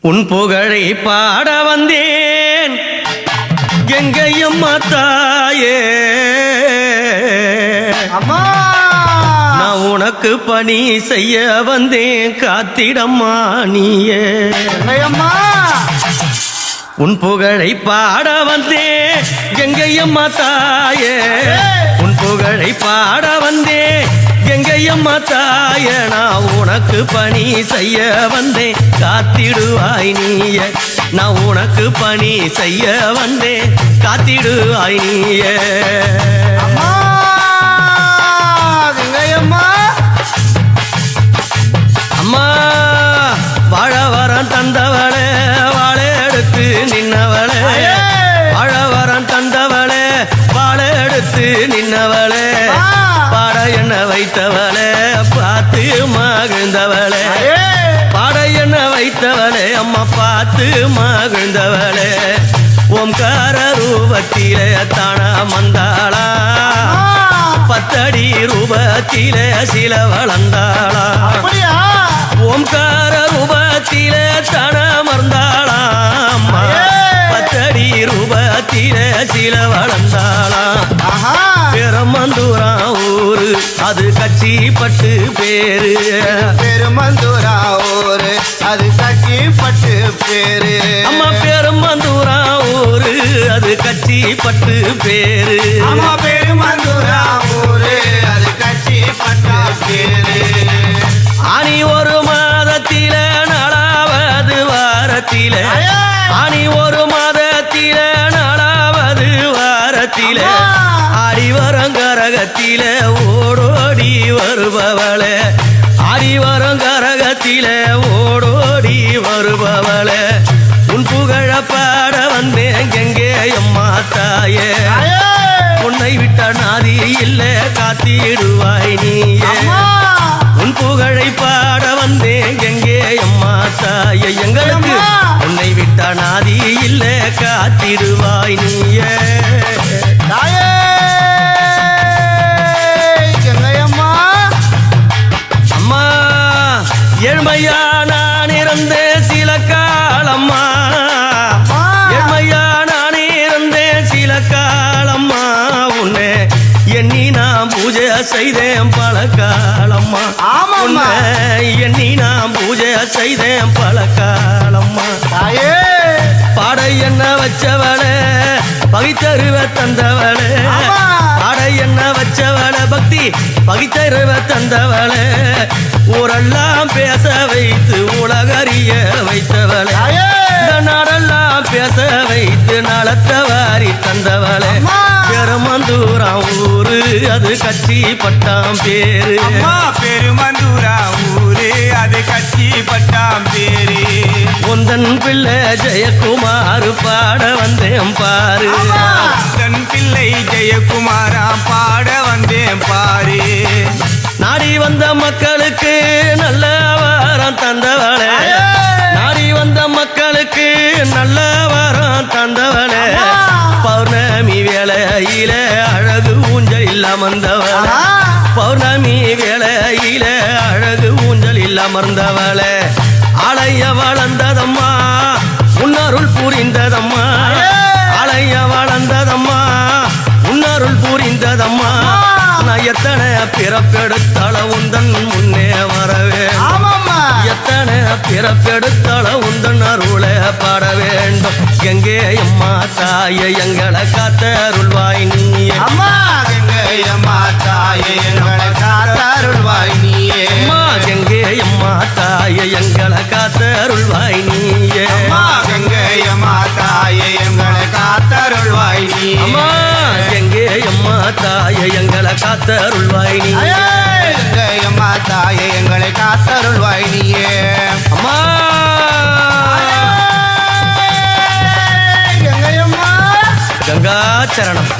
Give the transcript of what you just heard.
உன் புகழை பாட வந்தேன் எங்கையும் தாயே அம்மா, நான் உனக்கு பணி செய்ய வந்தேன் காத்திடம்மா நீயே அம்மா. உன் புகழை பாட வந்தேன் எங்கையம்மா தாயே உன் புகழை பாட வந்தேன் எங்கையம்மா தாயே நான் உனக்கு பணி செய்ய வந்தேன் காத்திடுவாய் நீயே நான் உனக்கு பணி செய்ய வந்தேன் காத்திடுவாய் நீயே அம்மா, எங்கையம்மா. அம்மா வாழ வரம் தந்தவளே வாழை எடுத்து நின்னவளே வாழ வரம் தந்தவளே வாழை எடுத்து நின்னவளே பாட என்ன வைத்தவளே பார்த்து மகிழ்ந்தவளே பாட என்ன வைத்தவளே அம்மா பார்த்து மகிழ்ந்தவளே ஓம்கார ரூபத்திலே தானா மந்தாளா பத்தடி ரூபத்திலே சில வளர்ந்தாளா ஓம்கார ரூபத்திலே தன மறந்தாளாம் பத்தடி ரூபத்திலே சில வளர்ந்தாளாம் பெருமந்தூரா ஊரு அது கட்சி பட்டு பேரு பெருமந்தூரா ஊரு அது கட்சி பட்டு பேரு அம்மா பெருமந்தூரா ஊரு அது கட்சி பட்டு பேரு அம்மா, பெருமந்தூரா ஊரு அது கட்சி பட்டு பேரு ஆனி ஒரு மாதத்தில நாளாவது வாரத்தில ஆனி ஒரு மாதத்தில நாளாவது வாரத்தில ஆடிவரங்கரகத்தில ஓடோடி வருபவளே ஆடிவரங்கரகத்தில ஓடோடி வருபவளே உன் புகழ பாட வந்தேன் எங்கே அம்மா தாயே உன்னை விட்ட நாதி இல்ல காத்திடுவாய் நீயே உன் புகழை பாட வந்தேன் எங்கே அம்மா தாயே எங்களுக்கு உன்னை விட்ட நாதி இல்ல காத்திடுவாய் நீயே தாயே எங்கையம்மா. அம்மா ஏழ்மையா நான் இருந்தேன் சில காலம்மா ஏழ்மையா நான் இருந்தேன் சில காலம்மா உன்னை எண்ணி நான் பூஜை செய்தேன் பல காலம்மா ஆமாம்மா. எண்ணி நான் பூஜை செய்தேன் பல காலம்மா தாயே பாடை என்ன வச்சவளே பகித்தருவ தந்தவளே பாடை என்ன வச்சவளே பக்தி பகித்தருவ தந்தவளே ஊரெல்லாம் பேச வைத்து உலகறிய வைத்தவளே நாடெல்லாம் பேச வைத்து நலத்தவாரி தந்தவளே பெருமந்தூராம் ஊரு அது கட்சி பட்டாம் பேரு பெருமந்தூரா ஊரு அது கட்சி பட்டாம் பேரு உந்தன் பிள்ளை ஜெயக்குமார் பாட வந்தேன் பாரு தன் பிள்ளை ஜெயக்குமாரா பாட வந்தேன் பாரு நாடி வந்த மக்களுக்கு நல்ல வாரம் தந்தவளே நாடி வந்த மக்களுக்கு நல்ல வாரம் தந்தவளே பௌர்ணமி வேளையில அழகு ஊஞ்சல் இல்லாமந்தவளே பௌர்ணமி வேளையில அழகு ஊஞ்சல் இல்லாமந்தவளே ஆளைய வளர்ந்ததம்மா உன்னருள் புரிந்ததம்மா ஆளைய வளர்ந்ததம்மா உன்னருள் புரிந்ததம்மா நான் எத்தனை பிறப்பெடுத்தால உந்தன் முன்னே வரவே எத்தனை பிறப்பெடுத்தால உந்தன் அருளை பாட வேண்டும் எங்கே அம்மா தாயை எங்களை காத்தருள்வாய் நீயே அம்மா, எங்கையம்மா தாயே எங்களை காத்தருள்வாய் நீயே அம்மா எங்கே அம்மா தாயை எங்களை காத்தருள்வாய் நீயே அம்மா, எங்கையம்மா தாயே எங்களை காத்தருள்வாய் நீயே அம்மா எங்கே அம்மா தாயை எங்களை காத்தருள்வாய் நீயே எங்கையம்மா தாயே எங்களை காத்தருள்வாய் நீயே அம்மா எங்கையம்மா. கங்கா சரணம்.